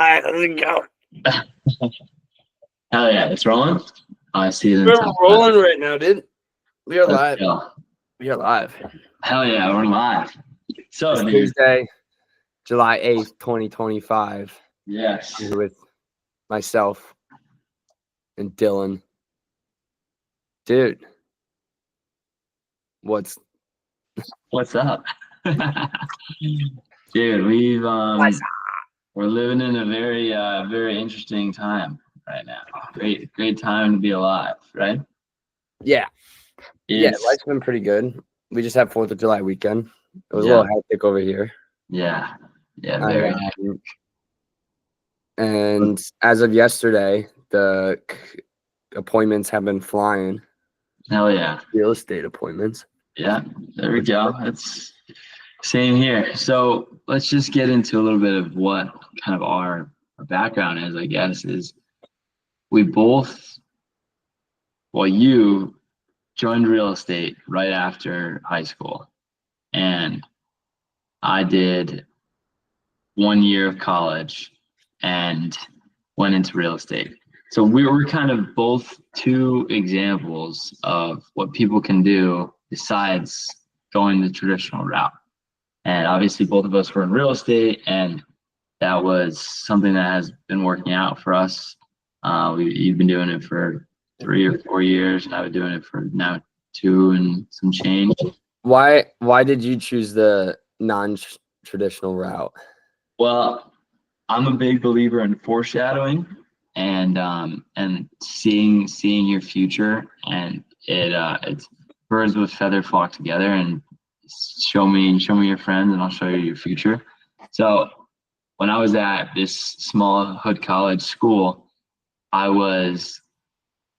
right, let's go. Hell yeah, it's rolling. I see it. We're rolling right now, dude. We are live. Go. We are live. Hell yeah, we're live. So, It's dude. Tuesday, July 8th, 2025. Yes. Here with myself and Dylan. Dude, what's up? Dude, we're living in a very interesting time right now. Great time to be alive, right? yeah. It's, Life's been pretty good. We just had 4th of July weekend. It was a little hectic over here. Yeah, very. And as of yesterday, the appointments have been flying. Hell yeah. Real estate appointments. Yeah, there we go. It's same here. So let's just get into a little bit of what kind of our background is, I guess, is we both, well, you joined real estate right after high school, and I did 1 year of college and went into real estate. So we were kind of both two examples of what people can do besides going the traditional route. And obviously both of us were in real estate, and that was something that has been working out for us. You've been doing it for 3 or 4 years, and I've been doing it for now 2 and some change. Why did you choose the non-traditional route? Well, I'm a big believer in foreshadowing and seeing your future, and it's birds with feather flock together, and show me your friends and I'll show you your future. So when I was at this small hood college school, I was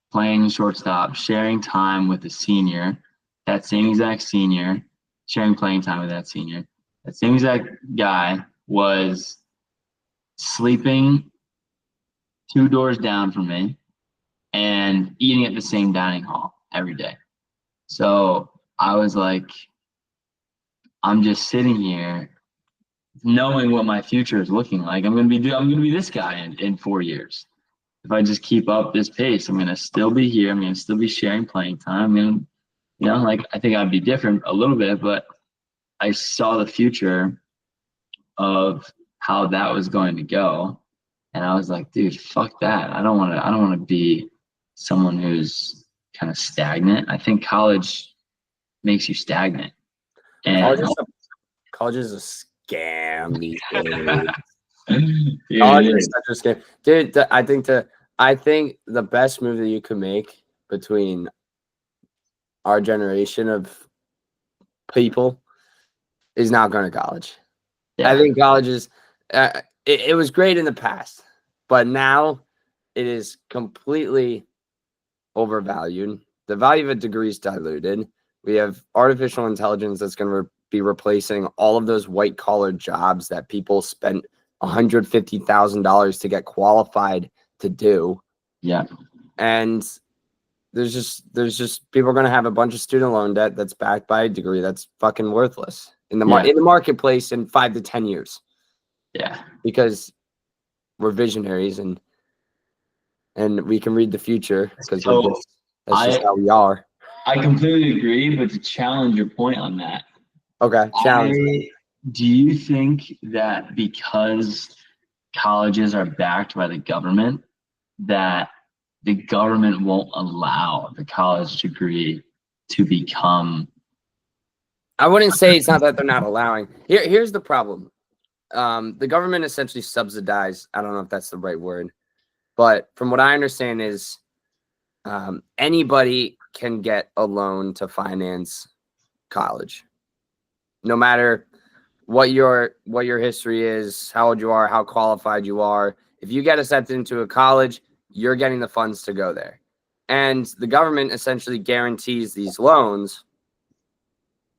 playing shortstop, sharing time with a senior, that same exact senior, sharing playing time with that senior. That same exact guy was sleeping 2 doors down from me and eating at the same dining hall every day. So I was like, I'm just sitting here knowing what my future is looking like. I'm gonna be this guy in 4 years. If I just keep up this pace, I'm gonna still be here. I'm gonna still be sharing playing time. And I think I'd be different a little bit, but I saw the future of how that was going to go. And I was like, dude, fuck that. I don't wanna be someone who's kind of stagnant. I think college makes you stagnant. And college is a scam these days. College is such a scam. Dude, I think the best move that you could make between our generation of people is not going to college. Yeah. I think college is it was great in the past, but now it is completely overvalued. The value of a degree is diluted. We have artificial intelligence that's going to be replacing all of those white collar jobs that people spent $150,000 to get qualified to do. Yeah. And there's just people are going to have a bunch of student loan debt that's backed by a degree that's fucking worthless in the marketplace in 5 to 10 years. Yeah. Because we're visionaries and we can read the future because that's just how we are. I completely agree, but to challenge your point on that. Okay, challenge. Do you think that because colleges are backed by the government, that the government won't allow the college degree to become? I wouldn't say it's not that they're not allowing. Here's the problem. The government essentially subsidized. I don't know if that's the right word, but from what I understand is anybody can get a loan to finance college, no matter what your history is, how old you are, how qualified you are. If you get accepted into a college, you're getting the funds to go there. And the government essentially guarantees these loans.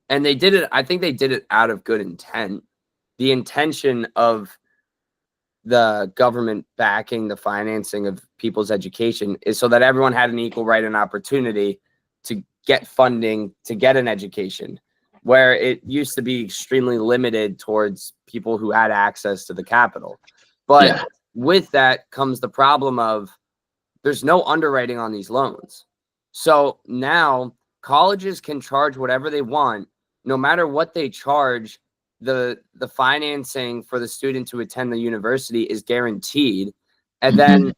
And they did it, I think they did it out of good intent. The intention of the government backing the financing of people's education is so that everyone had an equal right and opportunity to get funding, to get an education, where it used to be extremely limited towards people who had access to the capital. But with that comes the problem of there's no underwriting on these loans. So now colleges can charge whatever they want, no matter what they charge. The financing for the student to attend the university is guaranteed, and then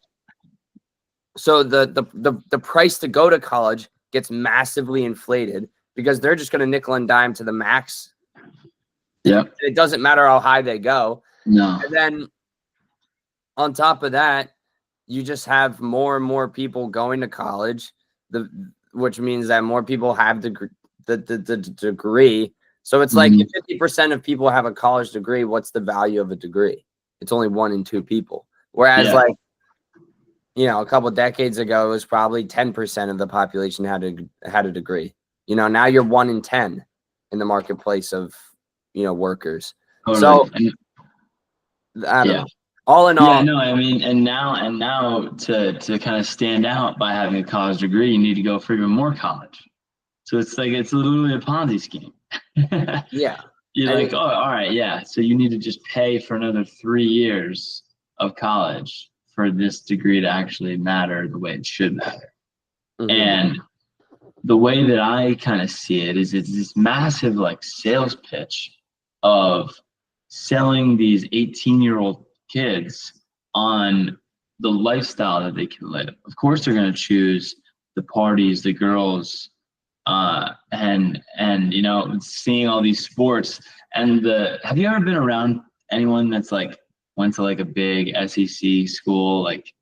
so the price to go to college gets massively inflated because they're just going to nickel and dime to the max. Yeah, it doesn't matter how high they go. No. And then on top of that, you just have more and more people going to college, which means that more people have the degree. So it's like if 50% of people have a college degree, what's the value of a degree? It's only 1 in 2 people. Whereas like, you know, a couple of decades ago, it was probably 10% of the population had a degree. You know, now you're 1 in 10 in the marketplace of, you know, workers. Totally. So I don't know. All in all, yeah, no, I mean, and now to kind of stand out by having a college degree, you need to go for even more college. So it's like it's literally a Ponzi scheme. Yeah. You're like, oh, all right, yeah. So you need to just pay for another 3 years of college for this degree to actually matter the way it should matter. And the way that I kind of see it is it's this massive like sales pitch of selling these 18-year-old kids on the lifestyle that they can live. Of course, they're going to choose the parties, the girls, and you know, seeing all these sports. And have you ever been around anyone that's like went to like a big SEC school, like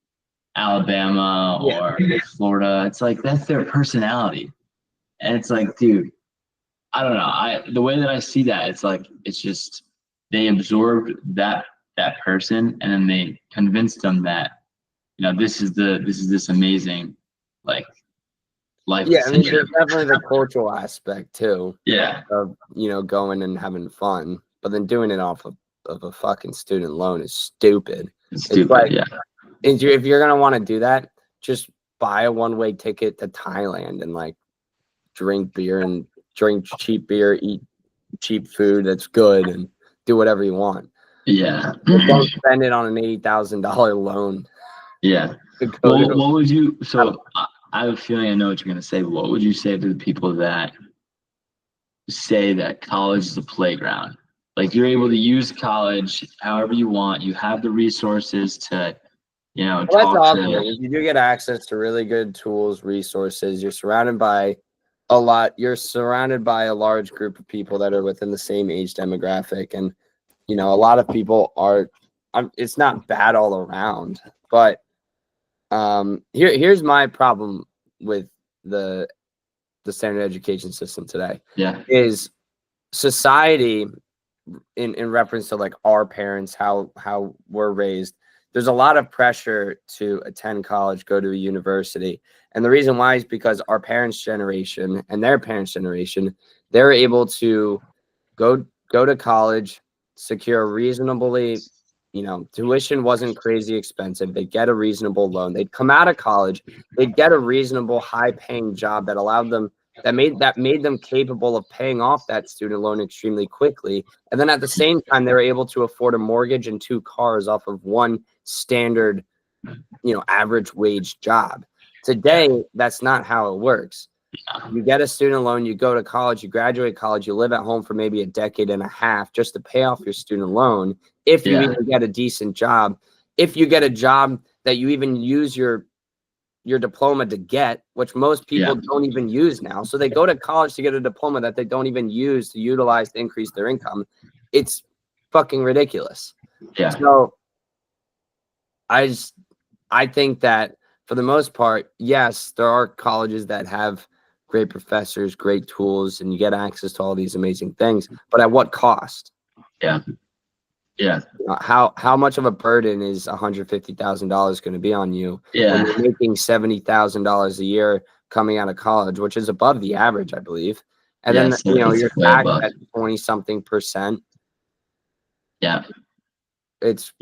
Alabama or Florida? It's like that's their personality, and it's like, dude, I don't know. The way that I see that, it's like it's just they absorbed that person, and then they convinced them that, you know, this is this amazing like life. Yeah, I mean, there's definitely the cultural aspect too. Yeah. Of, you know, going and having fun, but then doing it off of a fucking student loan is stupid. It's stupid. Like, yeah. If you're gonna want to do that, just buy a one-way ticket to Thailand and like drink beer and drink cheap beer, eat cheap food that's good, and do whatever you want. Yeah. Don't spend it on an $80,000 loan. Yeah. Well, what would you? So I have a feeling I know what you're gonna say. But what would you say to the people that say that college is a playground? Like you're able to use college however you want. You have the resources to, you know, well, that's awesome. You do get access to really good tools, resources. You're surrounded by a lot. You're surrounded by a large group of people that are within the same age demographic, and you know, a lot of people are. It's not bad all around, but here's my problem with the standard education system today. Yeah, is society in reference to like our parents, how we're raised. There's a lot of pressure to attend college, go to a university. And the reason why is because our parents' generation and their parents' generation, they're able to go to college, secure reasonably, you know, tuition wasn't crazy expensive. They'd get a reasonable loan. They'd come out of college, they'd get a reasonable high-paying job that allowed them that made them capable of paying off that student loan extremely quickly. And then at the same time, they were able to afford a mortgage and 2 cars off of one standard, you know, average wage job. Today, that's not how it works. You get a student loan, you go to college, you graduate college, you live at home for maybe a decade and a half just to pay off your student loan. If you even get a decent job, if you get a job that you even use your diploma to get, which most people don't even use now. So they go to college to get a diploma that they don't even use to utilize to increase their income. It's fucking ridiculous. Yeah. So I think that for the most part, yes, there are colleges that have great professors, great tools, and you get access to all these amazing things, but at what cost? Yeah. Yeah. How much of a burden is $150,000 going to be on you when you're making $70,000 a year coming out of college, which is above the average, I believe. And then you know you're taxed at 20-something%. Yeah. It's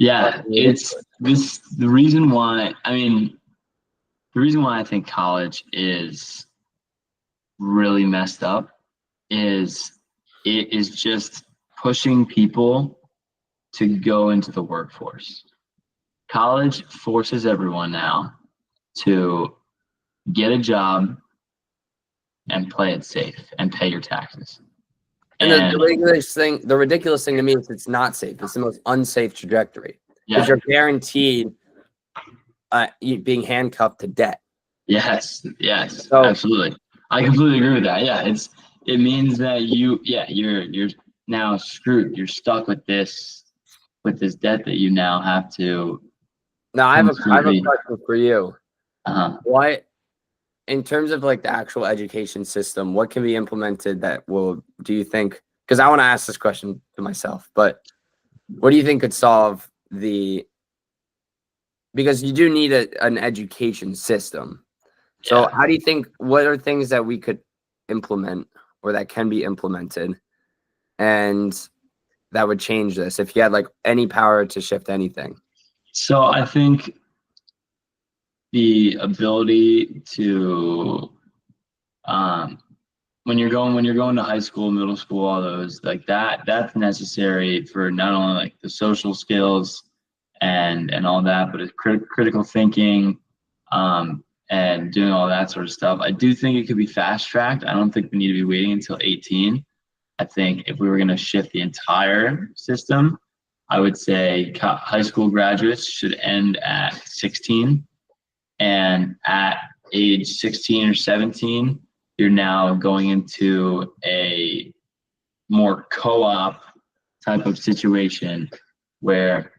the reason why I think college is really messed up is it is just pushing people to go into the workforce. college forces everyone now to get a job and play it safe and pay your taxes. And the ridiculous thing to me is it's not safe. It's the most unsafe trajectory because you're guaranteed being handcuffed to debt. Yes, so, absolutely. I completely agree with that. Yeah, it means that you're now screwed. You're stuck with this debt that you now have to. Now I have a question for you. What, in terms of like the actual education system, what can be implemented that do you think, because I want to ask this question to myself, but what do you think could solve because you do need an education system. So how do you think, what are things that we could implement or that can be implemented and that would change this if you had like any power to shift anything? So I think the ability to when you're going to high school, middle school, all those like that's necessary for not only like the social skills and all that, but it's critical thinking and doing all that sort of stuff. I do think it could be fast tracked. I don't think we need to be waiting until 18. I think if we were going to shift the entire system, I would say high school graduates should end at 16, and at age 16 or 17, you're now going into a more co-op type of situation where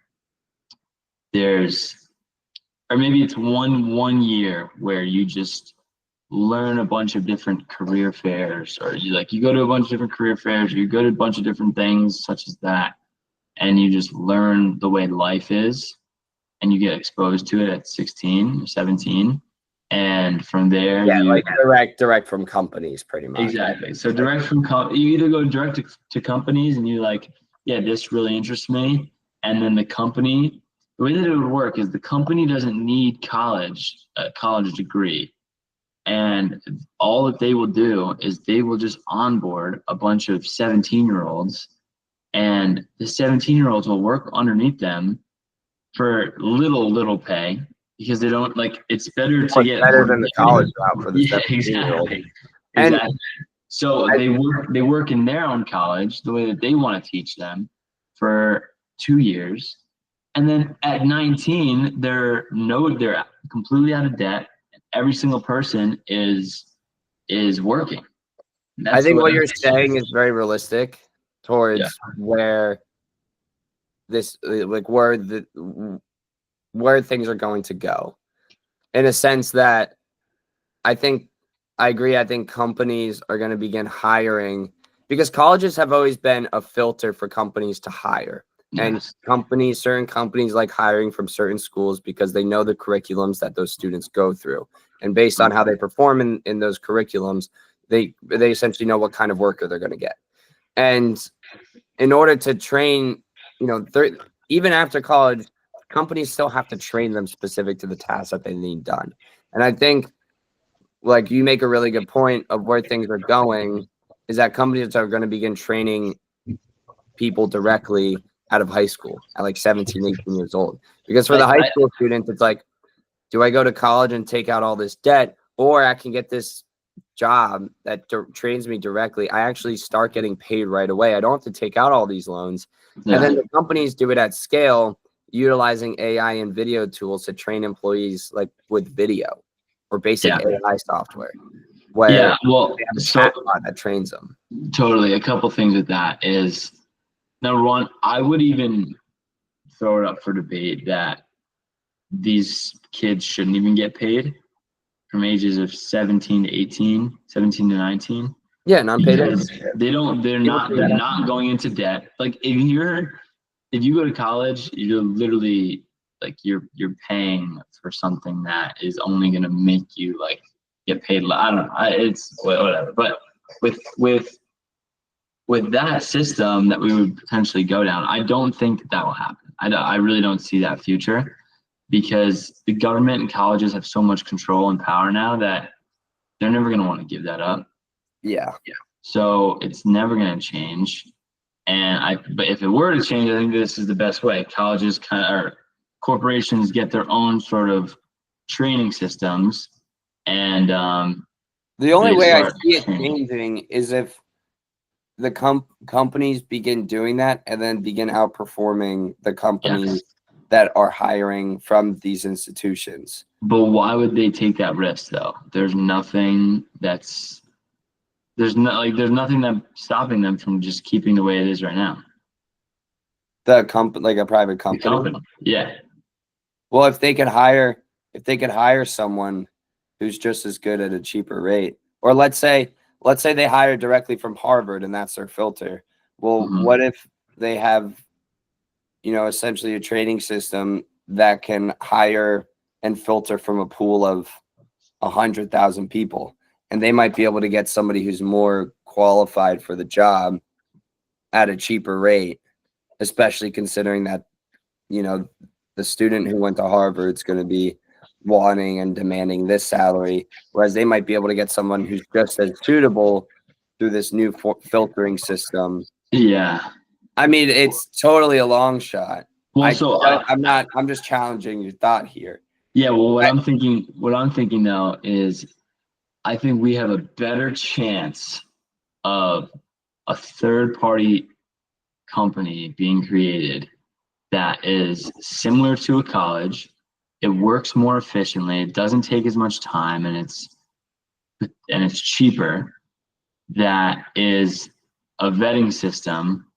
or maybe it's one year where you just learn a bunch of different career fairs, or you go to a bunch of different career fairs, or you go to a bunch of different things such as that, and you just learn the way life is, and you get exposed to it at 16 or 17. And from there, like direct from companies, pretty much. Exactly. So direct from you either go direct to companies, and you're like, yeah, this really interests me. And then the way that it would work is the company doesn't need a college degree. And all that they will do is they will just onboard a bunch of 17-year-olds, and the 17-year-olds will work underneath them for little pay, because they don't it's better to get better than the college job for the 17-year-old. Exactly. So they work in their own college the way that they want to teach them for 2 years, and then at 19 they're completely out of debt. Every single person is working. I think what you're saying is very realistic towards where this where things are going to go, in a sense that I agree. I think companies are going to begin hiring, because colleges have always been a filter for companies to hire. Yes. And certain companies like hiring from certain schools because they know the curriculums that those students go through. And based on how they perform in those curriculums, they essentially know what kind of worker they're going to get. And in order to train, even after college, companies still have to train them specific to the tasks that they need done. And I think, like, you make a really good point of where things are going, is that companies are going to begin training people directly out of high school at like 17, 18 years old. Because for the high school students, it's like, do I go to college and take out all this debt, or I can get this job that trains me directly? I actually start getting paid right away. I don't have to take out all these loans. Yeah. And then the companies do it at scale, utilizing AI and video tools to train employees like with video or basic AI software. Where that trains them. Totally. A couple things with that is, number one, I would even throw it up for debate that these kids shouldn't even get paid from ages of 17 to 18, 17 to 19. Yeah, non-paid. They're not going into debt. Like if you go to college, you're literally like you're paying for something that is only going to make you like get paid. I don't know. It's whatever. But with that system that we would potentially go down, I don't think that will happen. I really don't see that future, because the government and colleges have so much control and power now that they're never going to want to give that up. Yeah. So it's never going to change. But if it were to change, I think this is the best way. Colleges corporations get their own sort of training systems, and the only they way I start see it training. changing is if the companies begin doing that and then begin outperforming the companies Yes. that are hiring from these institutions. But why would they take that risk though? There's nothing that's there's nothing that stopping them from just keeping the way it is right now. The company, like a private The company. company. Yeah. Well, if they could hire someone who's just as good at a cheaper rate, or let's say they hire directly from Harvard and that's their filter. Well, Mhm. what if they have, essentially a training system that can hire and filter from a pool of 100,000 people, and they might be able to get somebody who's more qualified for the job at a cheaper rate, especially considering that, you know, the student who went to Harvard is going to be wanting and demanding this salary, whereas they might be able to get someone who's just as suitable through this new filtering system. Yeah. I mean, it's totally a long shot. Well, so I, I'm just challenging your thought here. yeah, well, I, what I'm thinking now is I think we have a better chance of a third party company being created that is similar to a college. It works more efficiently, it doesn't take as much time, and it's cheaper. That is a vetting system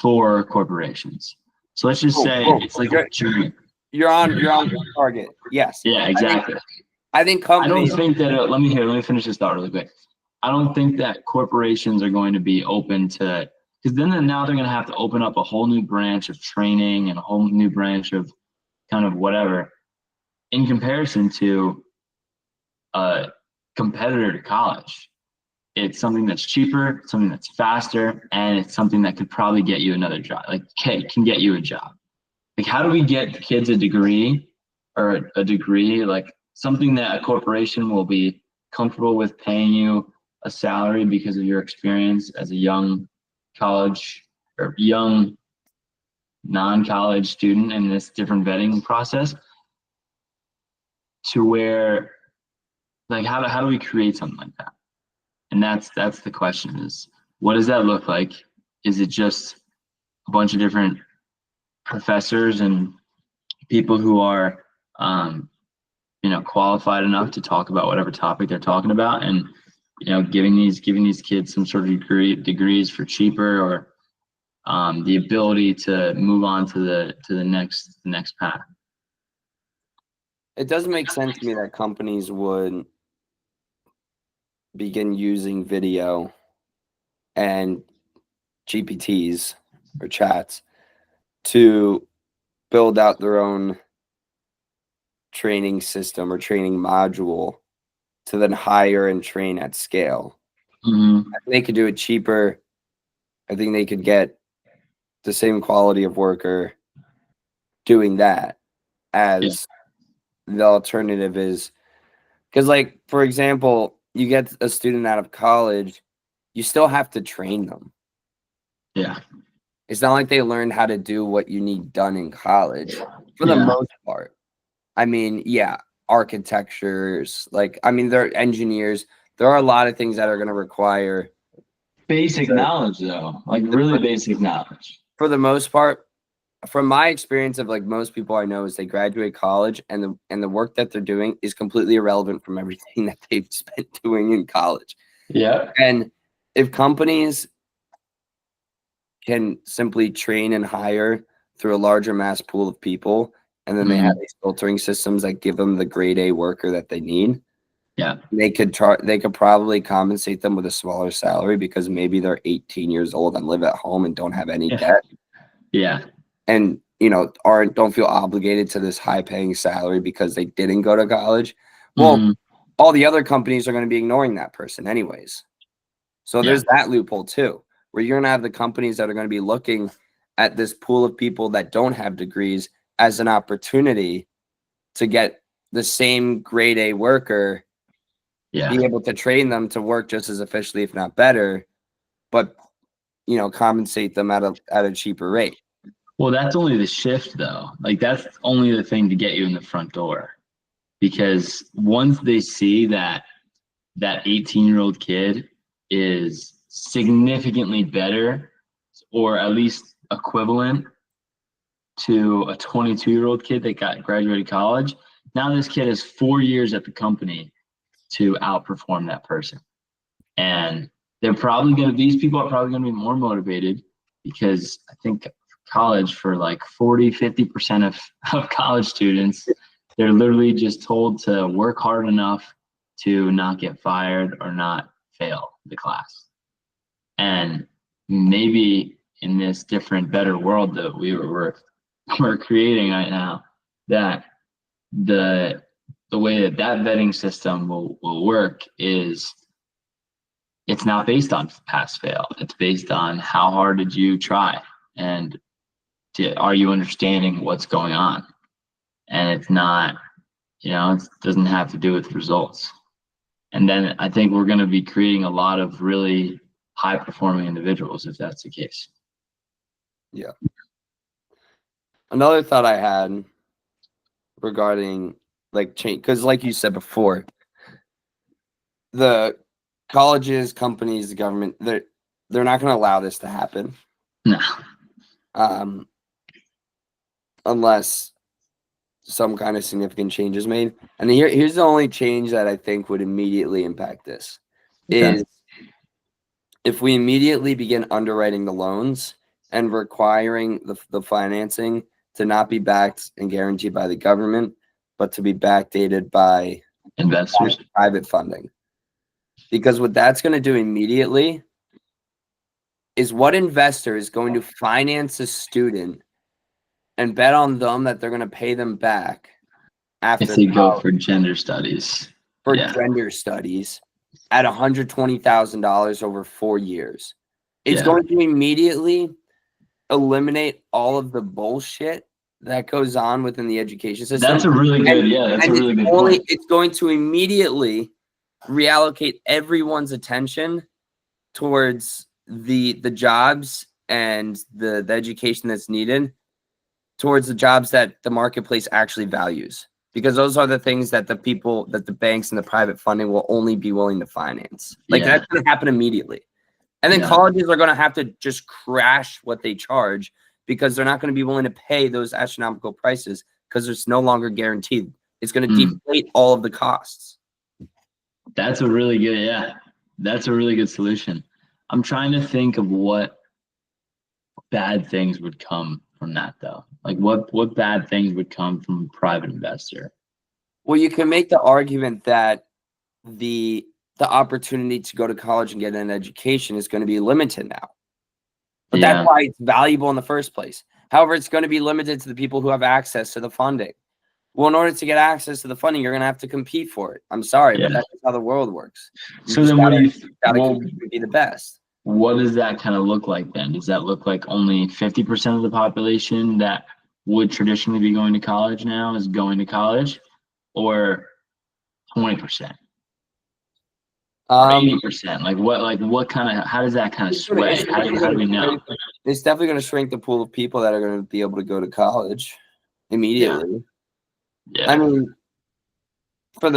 for corporations. So let's just say Boom. it's like a journey. You're on target. Yes. Yeah, exactly. I think I don't companies. think that. Let me finish this thought really quick. I don't think that corporations are going to be open to, because then now they're going to have to open up a whole new branch of training and a whole new branch of kind of whatever, in comparison to a competitor to college. It's something that's cheaper, something that's faster, and it's something that could probably get you another job. Like, can get you a job. Like, how do we get kids a degree or a degree, like something that a corporation will be comfortable with paying you a salary because of your experience as a young college or young non-college student in this different vetting process, to where, like, how do we create something like that? And that's the question: is what does that look like? Is it just a bunch of different professors and people who are qualified enough to talk about whatever topic they're talking about, and giving these kids some sort of degrees for cheaper, or the ability to move on to the next path? It doesn't make sense to me that companies would begin using video and GPTs or chats to build out their own training system or training module to then hire and train at scale. Mm-hmm. I think they could do it cheaper. I think they could get the same quality of worker doing that as the alternative is, because, like, for example, you get a student out of college, you still have to train them. Yeah. It's not like they learn how to do what you need done in college for the Yeah. most part. I mean, yeah, architectures, they're engineers. There are a lot of things that are going to require Basic knowledge, though, like really basic knowledge. for the most part. From my experience of, like, most people I know, is they graduate college and the work that they're doing is completely irrelevant from everything that they've spent doing in college. Yeah. And if companies can simply train and hire through a larger mass pool of people, and then they have these filtering systems that give them the grade A worker that they need, Yeah. they could probably compensate them with a smaller salary because maybe they're 18 years old and live at home and don't have any debt. Yeah. And don't feel obligated to this high paying salary because they didn't go to college. Well, all the other companies are going to be ignoring that person anyways. So there's that loophole too, where you're going to have the companies that are going to be looking at this pool of people that don't have degrees as an opportunity to get the same grade A worker, be able to train them to work just as efficiently, if not better, but compensate them at a cheaper rate. Well, that's only the shift though. Like that's only the thing to get you in the front door. Because once they see that that 18-year-old kid is significantly better or at least equivalent to a 22-year-old kid that got graduated college, now this kid has 4 years at the company to outperform that person. And these people are probably going to be more motivated because I think college for like 40-50% of college students, they're literally just told to work hard enough to not get fired or not fail the class. And maybe in this different, better world that we're creating right now, that the way that vetting system will work is it's not based on pass fail. It's based on how hard did you try and are you understanding what's going on? And it's not, it doesn't have to do with results. And then I think we're going to be creating a lot of really high performing individuals if that's the case. Yeah. Another thought I had regarding like change, because like you said before, the colleges, companies, the government, they're not going to allow this to happen. No. Unless some kind of significant change is made. And here's the only change that I think would immediately impact this is if we immediately begin underwriting the loans and requiring the financing to not be backed and guaranteed by the government, but to be backdated by investors, private funding. Because what that's going to do immediately is what investor is going to finance a student and bet on them that they're going to pay them back after if they go for gender studies. Gender studies at $120,000 over 4 years. It's going to immediately eliminate all of the bullshit that goes on within the education system. That's a really good, point. It's going to immediately reallocate everyone's attention towards the jobs and the education that's needed towards the jobs that the marketplace actually values, because those are the things that the banks and the private funding will only be willing to finance. That's going to happen immediately. And then colleges are going to have to just crash what they charge because they're not going to be willing to pay those astronomical prices because it's no longer guaranteed. It's going to deflate all of the costs. That's a really good solution. I'm trying to think of what bad things would come from that though. Like what bad things would come from a private investor? Well, you can make the argument that the opportunity to go to college and get an education is going to be limited now. But that's why it's valuable in the first place. However, it's going to be limited to the people who have access to the funding. Well, in order to get access to the funding, you're going to have to compete for it. I'm sorry, but that's how the world works. So then what do you compete to be the best? What does that kind of look like then? Does that look like only 50% of the population that would traditionally be going to college now is going to college, or 20%? 80%? What kind of, how does that kind of sway? How do we know? It's definitely going to shrink the pool of people that are going to be able to go to college immediately. Yeah. I mean, but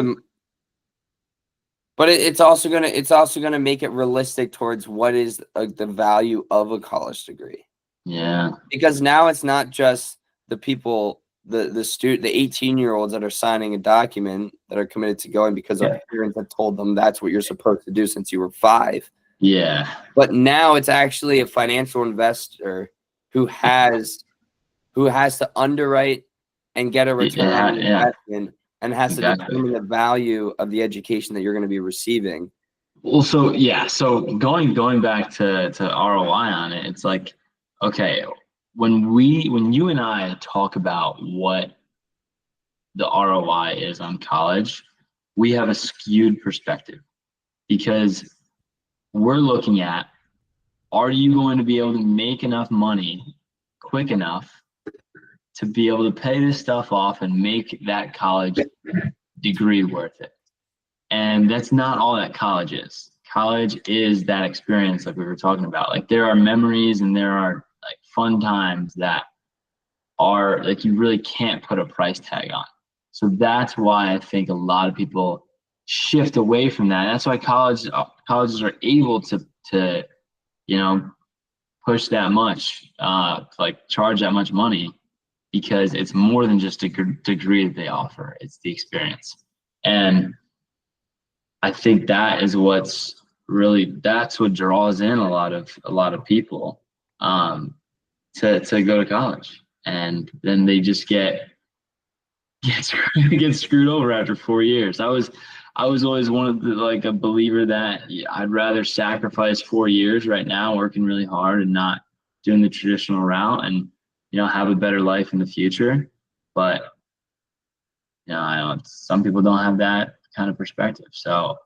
it's also gonna make it realistic towards what is the value of a college degree. Yeah. Because now it's not just the people, the 18-year-olds that are signing a document that are committed to going because their parents have told them that's what you're supposed to do since you were 5. Yeah. But now it's actually a financial investor who has to underwrite and get a return on investment and has to determine the value of the education that you're going to be receiving. Well, so going back to ROI on it, it's like, okay, when you and I talk about what the ROI is on college, we have a skewed perspective because we're looking at, are you going to be able to make enough money quick enough to be able to pay this stuff off and make that college degree worth it? And that's not all that college is. College is that experience like we were talking about. Like there are memories and there are like fun times that are like you really can't put a price tag on. So that's why I think a lot of people shift away from that. And that's why colleges are able to you know push that much, like charge that much money, because it's more than just a degree that they offer. It's the experience. And I think that's what draws in a lot of people to go to college. And then they just get screwed over after 4 years. I was always one of like a believer that I'd rather sacrifice 4 years right now working really hard and not doing the traditional route, and have a better life in the future. But I know some people don't have that kind of perspective. So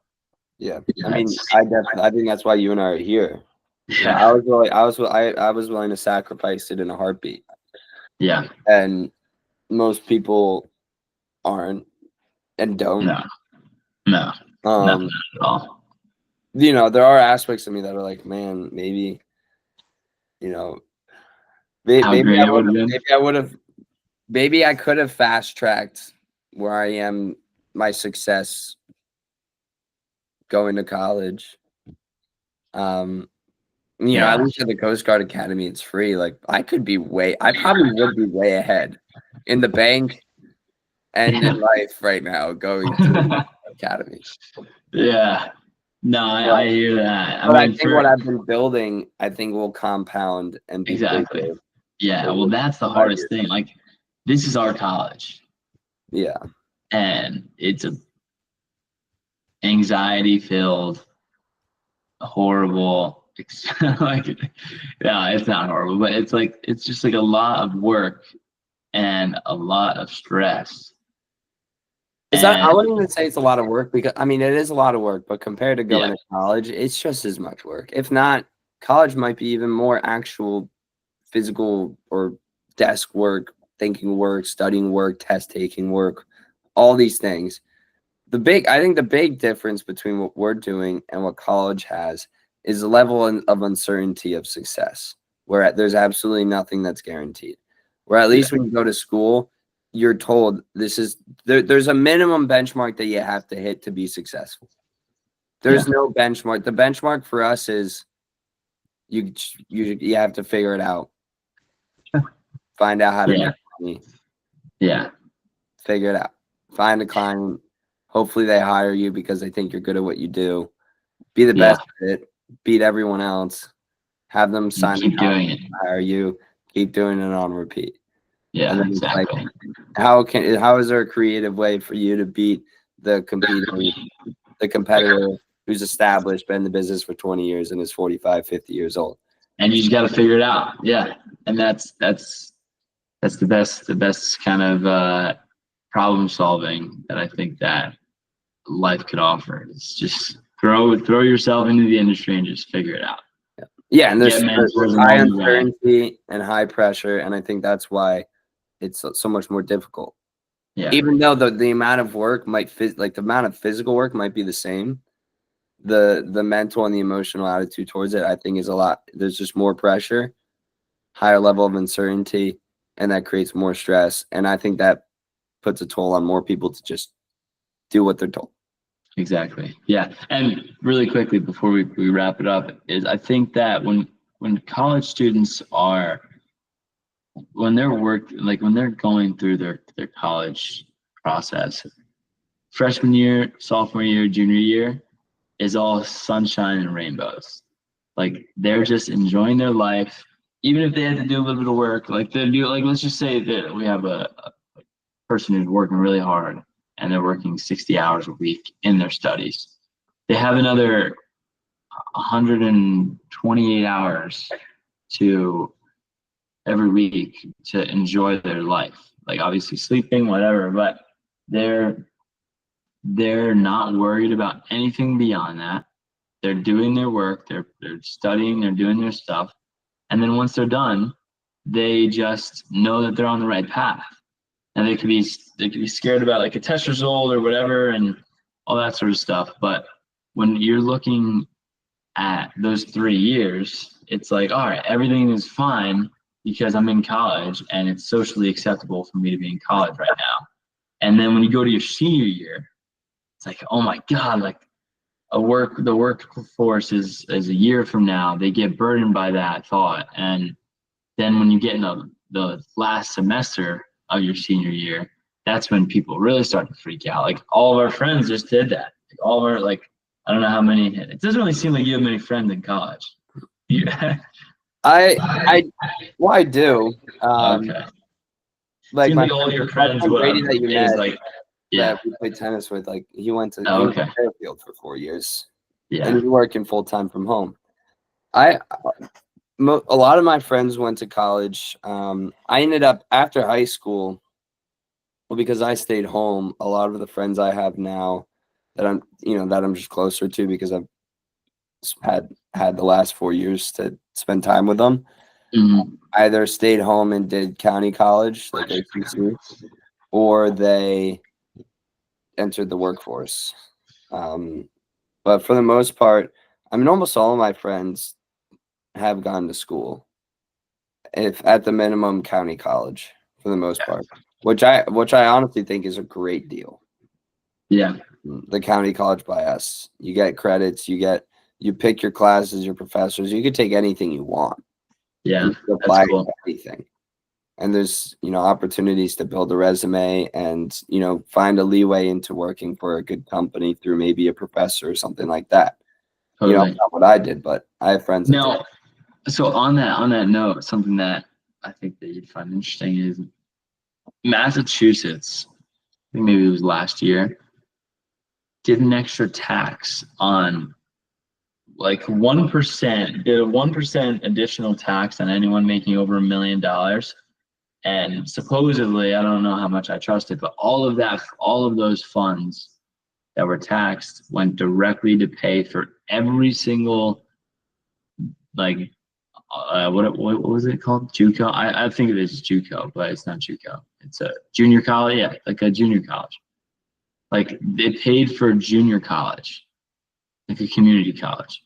yeah, I mean, I think that's why you and I are here. Yeah, I was willing to sacrifice it in a heartbeat. Yeah, and most people aren't and don't. no, nothing at all. There are aspects of me that are like, man, maybe, maybe I could have fast tracked where I am, my success going to college. At least at the Coast Guard Academy, it's free. Like I probably would be way ahead in the bank and in life right now going to the academy. Yeah. No, I hear that. I think what I've been building, I think will compound and be exactly bigger. Yeah. Well, that's the hardest thing. Like, this is our college. Yeah. And it's a anxiety-filled, horrible. Like, yeah, it's not horrible, but it's just like a lot of work and a lot of stress. I wouldn't even say it's a lot of work, because I mean it is a lot of work, but compared to going to college, it's just as much work. If not, college might be even more actual physical or desk work, thinking work, studying work, test taking work, all these things. I think the big difference between what we're doing and what college has is the level of uncertainty of success, where there's absolutely nothing that's guaranteed. Where at least when you go to school, you're told there's a minimum benchmark that you have to hit to be successful. There's no benchmark. The benchmark for us is you have to figure it out. Find out how to make money. Yeah. Figure it out. Find a client. Hopefully they hire you because they think you're good at what you do. Be the best at it. Beat everyone else. Have them sign keep doing it. Hire you. Keep doing it on repeat. Yeah, exactly. Like, how is there a creative way for you to beat the competitor who's established, been in the business for 20 years and is 45, 50 years old? And you just got to figure it out. Yeah. And that's the best kind of problem solving that I think that life could offer. It's just throw yourself into the industry and just figure it out. Yeah, and there's high uncertainty and high pressure, and I think that's why it's so much more difficult. Yeah. Even though the amount of work the amount of physical work might be the same, the mental and the emotional attitude towards it, I think, is a lot. There's just more pressure, higher level of uncertainty, and that creates more stress. And I think that puts a toll on more people to just do what they're told. Exactly. Yeah. And really quickly before we wrap it up, is I think that when college students when they're going through their college process, freshman year, sophomore year, junior year is all sunshine and rainbows. Like, they're just enjoying their life, even if they had to do a little bit of work. Like, let's just say that we have a person who's working really hard and they're working 60 hours a week in their studies. They have another 128 hours to every week to enjoy their life. Like, obviously sleeping, whatever, but they're not worried about anything beyond that. They're doing their work, they're studying, they're doing their stuff. And then once they're done, they just know that they're on the right path. And they could be scared about like a test result or whatever and all that sort of stuff. But when you're looking at those 3 years, it's like, all right, everything is fine. because I'm in college and it's socially acceptable for me to be in college right now. And then when you go to your senior year, it's like, oh my God, like the workforce is a year from now. They get burdened by that thought. And then when you get in the last semester of your senior year, that's when people really start to freak out. Like all of our friends just did that. Like all of our, like, I don't know how many, it doesn't really seem like you have many friends in college. Yeah. I do. Okay. Like Seems my like all your my friends friend Brady that you is met, like, yeah. that we played tennis with, like he went to Oh, okay. Fairfield for 4 years, Yeah. and he's working full time from home. A lot of my friends went to college. I ended up after high school, well, because I stayed home. A lot of the friends I have now that I'm just closer to because I've had the last 4 years to spend time with them. Mhm. Either stayed home and did county college, like OCC, or they entered the workforce. But for the most part, I mean, almost all of my friends have gone to school, if at the minimum county college for the most part, which I honestly think is a great deal. Yeah. The county college by us, you get credits, you pick your classes, your professors, you could take anything you want. Yeah. You can apply That's cool. to anything. And there's, opportunities to build a resume and, find a leeway into working for a good company through maybe a professor or something like that. Totally. Not what I did, but I have friends that did. Now, so on that note, something that I think that you'd find interesting is Massachusetts, I think maybe it was last year, did an extra tax on like 1%, did a 1% additional tax on anyone making over $1 million. And supposedly, I don't know how much I trust it, but all of those funds that were taxed went directly to pay for every single, like, what was it called? JUCO. I think it is JUCO, but it's not JUCO. It's a junior college. Yeah, like a junior college. Like they paid for junior college, like a community college.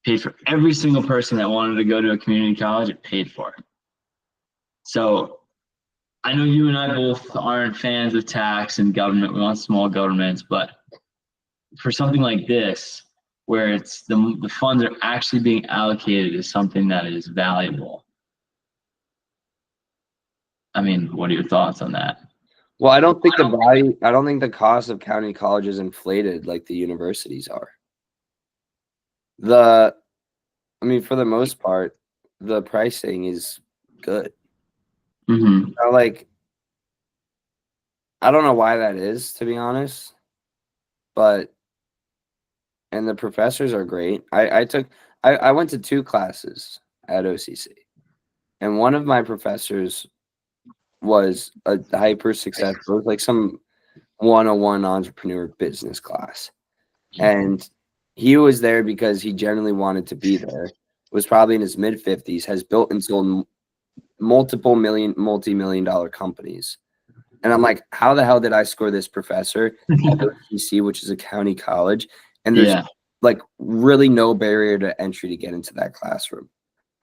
Paid for every single person that wanted to go to a community college. It paid for it. So I know you and I both aren't fans of tax and government. We want small governments, but for something like this, where it's the funds are actually being allocated to something that is valuable. I mean, what are your thoughts on that? Well, I don't think the cost of county college is inflated like the universities are. I mean, for the most part, the pricing is good. Mm-hmm. Like, I don't know why that is, to be honest, and the professors are great. I went to 2 classes at OCC, and one of my professors was a hyper successful, it was like some 101 entrepreneur business class. And he was there because he generally wanted to be there. Was probably in his mid 50s, has built and sold multi-million dollar companies. And I'm like, how the hell did I score this professor at OCC, which is a county college? And there's like really no barrier to entry to get into that classroom,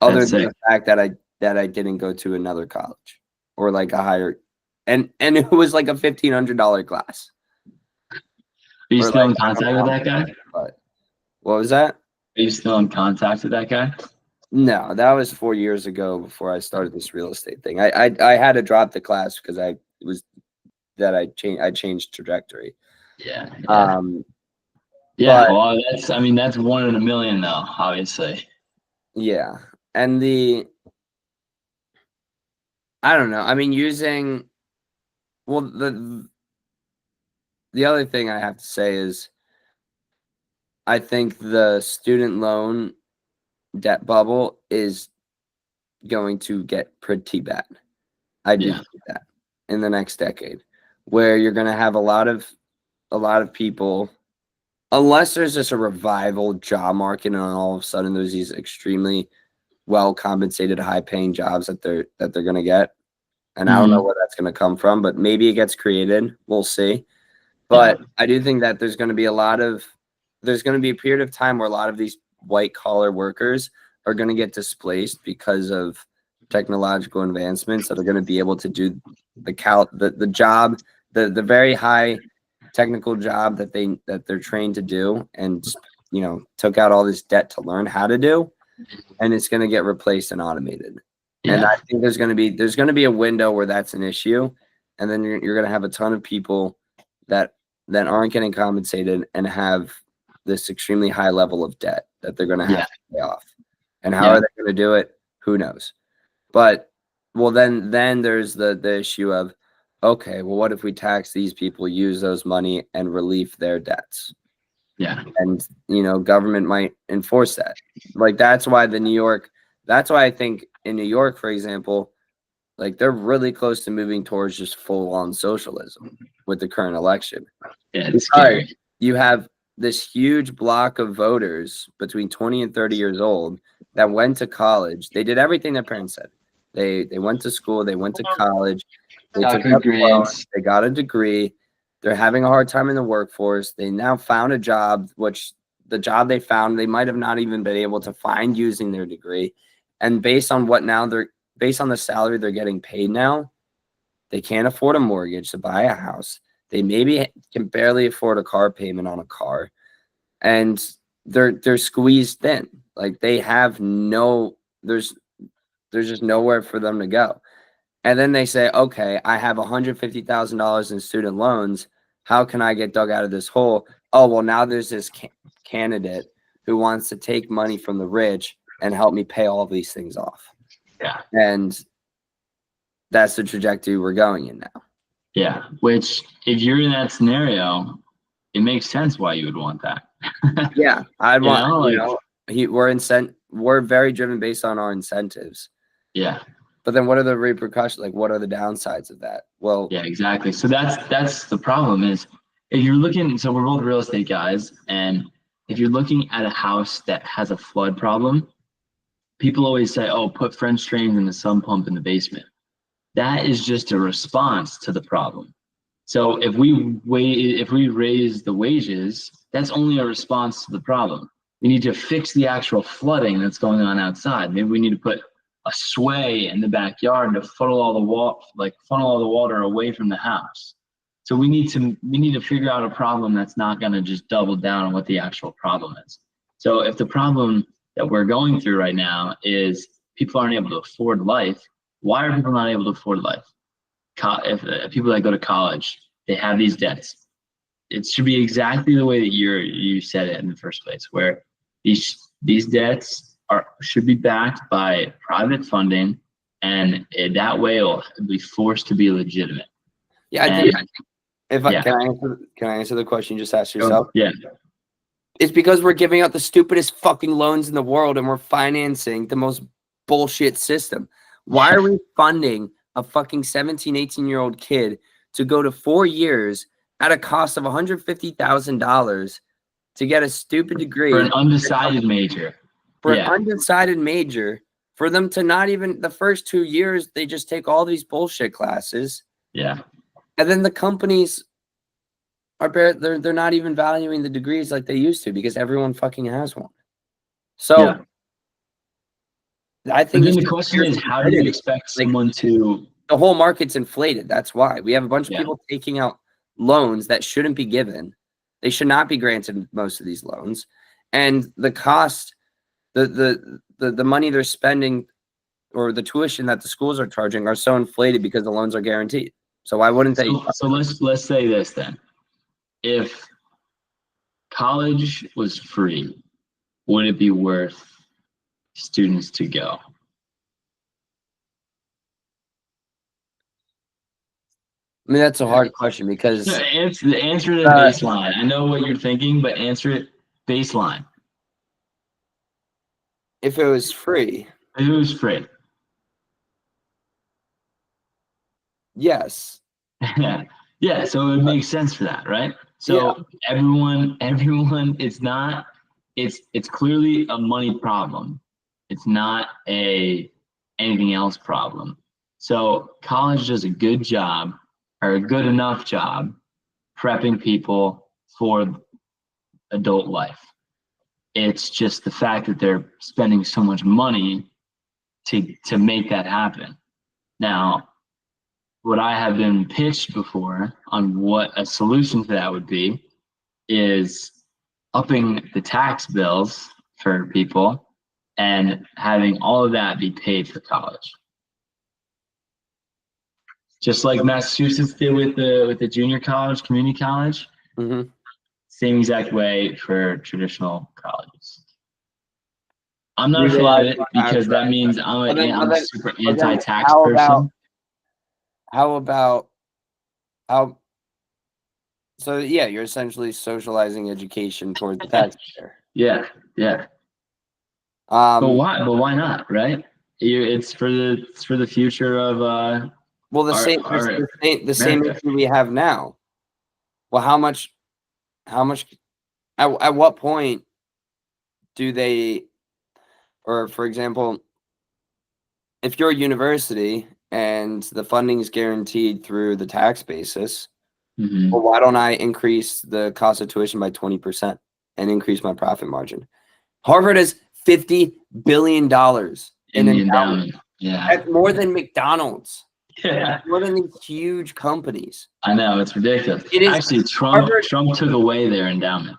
other than the fact that I didn't go to another college or like a higher, and it was like a $1,500 class. Are you still in contact with that guy? But what was that? Are you still in contact with that guy? No, that was 4 years ago before I started this real estate thing. I had to drop the class because I changed trajectory. Yeah. But, well, that's 1 in a million though, obviously. Yeah. And I don't know. I mean, the other thing I have to say is I think the student loan debt bubble is going to get pretty bad. I do think that in the next decade, where you're going to have a lot of people, unless there's just a revival job market and all of a sudden there's these extremely well compensated, high paying jobs that they're going to get. And I don't know where that's going to come from, but maybe it gets created. We'll see. But I do think that there's going to be a period of time where a lot of these white collar workers are going to get displaced because of technological advancements that are going to be able to do the job, the very high technical job that they're trained to do, and took out all this debt to learn how to do, and it's going to get replaced and automated. And I think there's going to be a window where that's an issue, and then you're going to have a ton of people that aren't getting compensated and have this extremely high level of debt that they're going to have to pay off. And how are they going to do it? Who knows? But then there's the issue of, okay, well, what if we tax these people, use those money, and relieve their debts? Yeah. And government might enforce that. Like that's why I think in New York, for example, like they're really close to moving towards just full-on socialism with the current election. Yeah, it's scary. You have this huge block of voters between 20 and 30 years old that went to college. They did everything their parents said. They went to school. They went to college. They took up loans, they got a degree. They're having a hard time in the workforce. They now found a job, which the job they found, they might have not even been able to find using their degree. And based on the salary they're getting paid now, they can't afford a mortgage to buy a house. They maybe can barely afford a car payment on a car. And they're squeezed thin. Like they have there's just nowhere for them to go. And then they say, okay, I have $150,000 in student loans. How can I get dug out of this hole? Oh, well, now there's this candidate who wants to take money from the rich and help me pay all of these things off. Yeah. And that's the trajectory we're going in now. Yeah. Which, if you're in that scenario, it makes sense why you would want that. Yeah. We're very driven based on our incentives. Yeah. But then what are the repercussions? Like, what are the downsides of that? Well, yeah, exactly. So that's the problem is if you're looking, so we're both real estate guys, and if you're looking at a house that has a flood problem, people always say, oh, put French drains and a sump pump in the basement. That is just a response to the problem. So if we raise the wages, that's only a response to the problem. We need to fix the actual flooding that's going on outside. Maybe we need to put a sway in the backyard to funnel all the water away from the house. So we need to figure out a problem that's not going to just double down on what the actual problem is. So if the problem that we're going through right now is people aren't able to afford life, why are people not able to afford life? If people that go to college, they have these debts. It should be exactly the way that you said it in the first place, where these debts should be backed by private funding, and that way it'll be forced to be legitimate. Yeah, I think. Can I answer the question you just asked yourself? Yeah. It's because we're giving out the stupidest fucking loans in the world, and we're financing the most bullshit system. Why are we funding a fucking 17, 18-year-old kid to go to 4 years at a cost of $150,000 to get a stupid degree for an undecided major? An undecided major, for them to not even the first 2 years, they just take all these bullshit classes. Yeah. And then the companies they're not even valuing the degrees like they used to because everyone fucking has one. So I think the question is, how do you expect someone to? The whole market's inflated. That's why we have a bunch of people taking out loans that shouldn't be given. They should not be granted most of these loans, and the cost, the money they're spending, or the tuition that the schools are charging, are so inflated because the loans are guaranteed. So why wouldn't they? So let's say this then: if college was free, would it be worth students to go? I mean, that's a hard question because answer the baseline. I know what you're thinking, but answer it baseline. If it was free. If it was free. Yes. Yeah, so it makes sense for that, right? So everyone, it's clearly a money problem. It's not anything else problem. So college does a good job, or a good enough job, prepping people for adult life. It's just the fact that they're spending so much money to make that happen. Now, what I have been pitched before on what a solution to that would be is upping the tax bills for people and having all of that be paid for college. Just like Massachusetts did with the junior college, community college, same exact way for traditional colleges. I'm not a fan of it because that means I'm a super anti-tax person. How about so yeah, you're essentially socializing education towards the taxpayer. Yeah. But why not, right? It's for the future of the same issue we have now. Well, how much at what point do they, or for example, if you're a university and the funding is guaranteed through the tax basis, well, why don't I increase the cost of tuition by 20% and increase my profit margin? Harvard has $50 billion in endowment. Yeah. That's more than McDonald's. Yeah. More than these huge companies. I know, it's ridiculous. It is. Actually, Trump took away their endowment.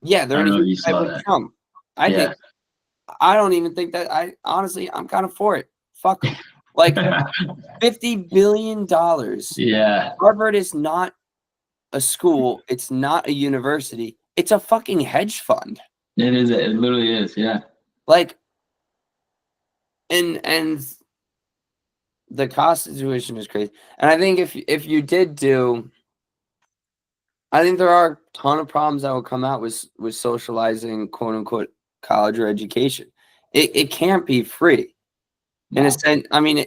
Yeah, they're in a huge fight with Trump. I don't even think that. I'm kind of for it. Fuck them. Like $50 billion. Yeah. Harvard is not a school. It's not a university. It's a fucking hedge fund. It is. It literally is. Yeah. Like, and the cost of tuition is crazy. And I think if you did do, I think there are a ton of problems that will come out with socializing, quote unquote, college or education. It can't be free. In a sense, I mean,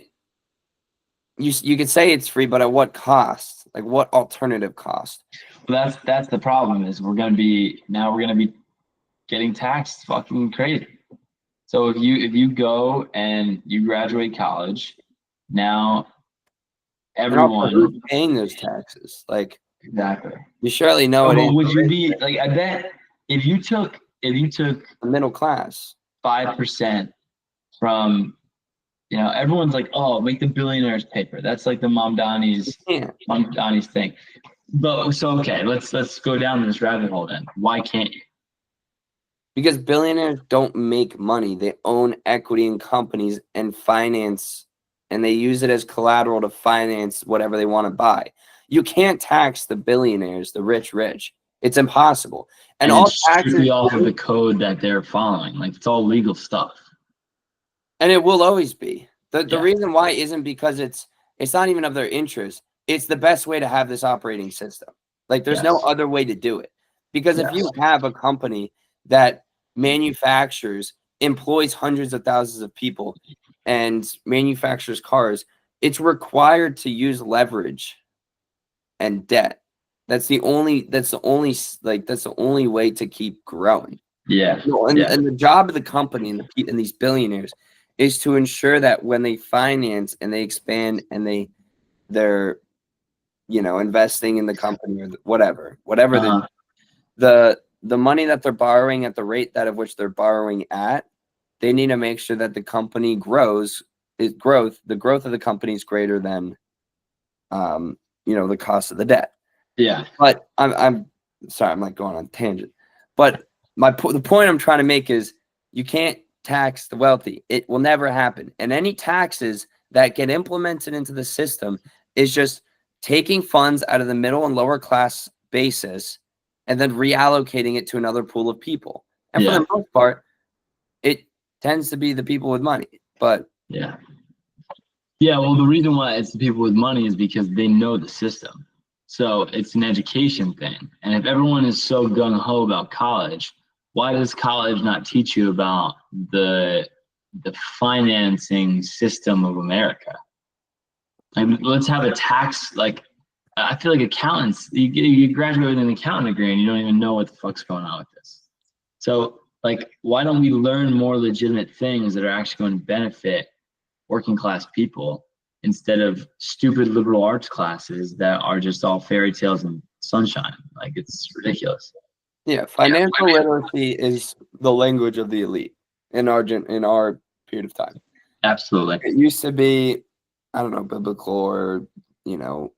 you could say it's free, but at what cost? Like, what alternative cost? Well, that's the problem. Is we're gonna be getting taxed fucking crazy. So if you go and you graduate college, now everyone who's paying those taxes. Like, exactly. You surely know it. Would you be like? I bet if you took the middle class 5% from, everyone's like, oh, make the billionaires paper. That's like the Mom Donnie's thing. But so okay, let's go down this rabbit hole then. Why can't you? Because billionaires don't make money. They own equity in companies and finance, and they use it as collateral to finance whatever they want to buy. You can't tax the billionaires, the rich. It's impossible. And all taxes off of the code that they're following. Like, it's all legal stuff. And it will always be. The reason why isn't because it's not even of their interest. It's the best way to have this operating system. Like, there's no other way to do it. Because if you have a company that manufactures, employs hundreds of thousands of people, and manufactures cars, it's required to use leverage and debt. That's the only way to keep growing. Yeah. And the job of the company and these billionaires is to ensure that when they finance and they expand and they're investing in the company or whatever the money that they're borrowing at the rate that of which they're borrowing at, they need to make sure that the company grows. The growth of the company is greater than the cost of the debt. Yeah. But I'm sorry, I'm like going on a tangent. But the point I'm trying to make is you can't tax the wealthy. It will never happen. And any taxes that get implemented into the system is just taking funds out of the middle and lower class basis and then reallocating it to another pool of people. And for the most part, it tends to be the people with money. But yeah, well, the reason why it's the people with money is because they know the system. So it's an education thing. And if everyone is so gung-ho about college, why does college not teach you about the financing system of America? Like, let's have a tax. Like, I feel like accountants, you graduate with an accounting degree and you don't even know what the fuck's going on with this. So, like, why don't we learn more legitimate things that are actually going to benefit working class people instead of stupid liberal arts classes that are just all fairy tales and sunshine? Like, it's ridiculous. Yeah, financial literacy is the language of the elite in our period of time. Absolutely. It used to be, I don't know, biblical or, you know,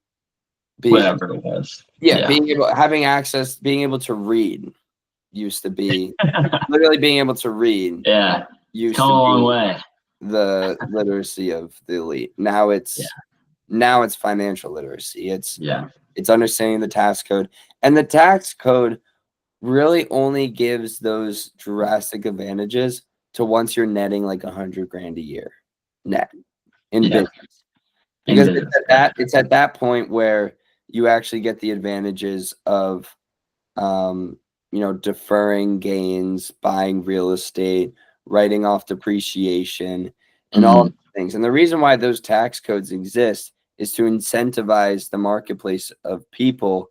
Whatever it was. Yeah, having access, being able to read used to be literally being able to read. Yeah. Used Come to a long be way. the literacy of the elite. Now it's financial literacy. It's understanding the tax code. And the tax code really only gives those drastic advantages to once you're netting like $100,000 a year net in business. Because it's at that point where you actually get the advantages of deferring gains, buying real estate, writing off depreciation, and all of these things. And the reason why those tax codes exist is to incentivize the marketplace of people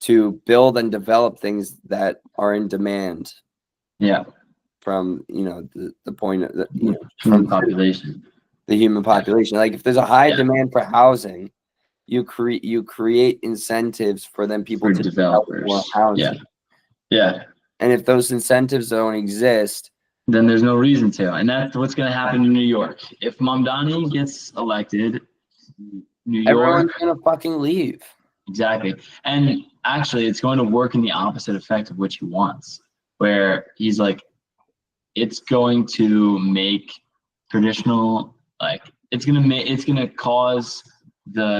to build and develop things that are in demand. Yeah. From the point of the human population. The human population. Like if there's a high demand for housing, you create incentives for people to develop more housing. Yeah. And if those incentives don't exist, then there's no reason to. And that's what's going to happen in New York. If Mamdani gets elected, New York, everyone's going to fucking leave. Exactly. And actually, it's going to work in the opposite effect of what he wants, where he's like, it's going to make traditional, like, it's going to cause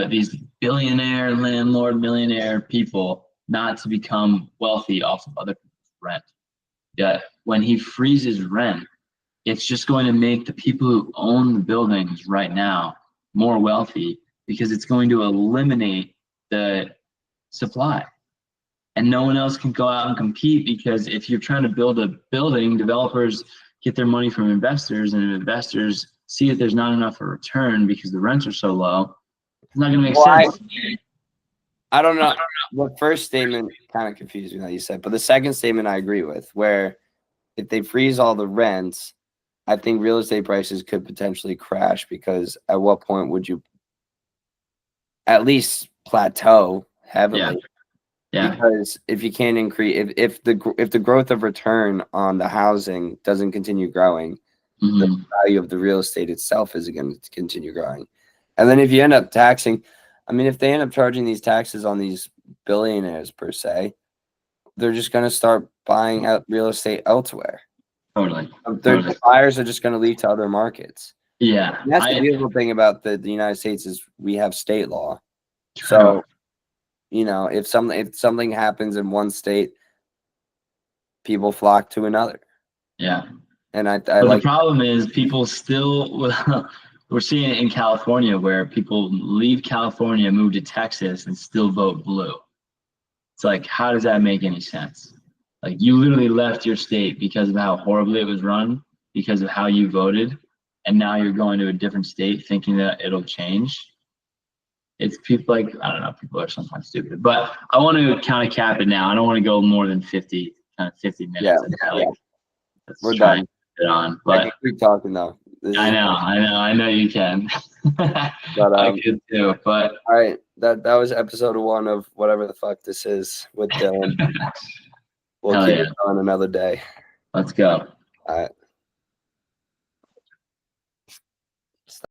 these billionaire, landlord, millionaire people not to become wealthy off of other people's rent. Yeah. When he freezes rent, it's just going to make the people who own the buildings right now more wealthy, because it's going to eliminate the supply. And no one else can go out and compete, because if you're trying to build a building, developers get their money from investors, and if investors see that there's not enough of a return because the rents are so low, it's not going to make sense. I don't know. The first statement kind of confused me, like you said, but the second statement I agree with, where if they freeze all the rents, I think real estate prices could potentially crash, because at what point would you at least plateau heavily? Yeah. Because if you can't increase, if the growth of return on the housing doesn't continue growing, the value of the real estate itself is going to continue growing. And then if you end up taxing, I mean, if they end up charging these taxes on these billionaires per se, they're just going to start buying out real estate elsewhere. Totally. The buyers are just going to leave to other markets. Yeah. And that's the beautiful thing about the United States is we have state law. So, if something happens in one state, people flock to another. Yeah. And the problem is people still, we're seeing it in California, where people leave California, move to Texas, and still vote blue. It's like, how does that make any sense? Like, you literally left your state because of how horribly it was run, because of how you voted, and now you're going to a different state thinking that it'll change. It's people like, I don't know, people are sometimes stupid. But I want to kind of cap it now. I don't want to go more than 50 minutes. We're done. On, but I can keep talking though. I know you can. But I could too. But all right, that was episode 1 of whatever the fuck this is with Dylan. We'll keep it on another day. Let's go. All right.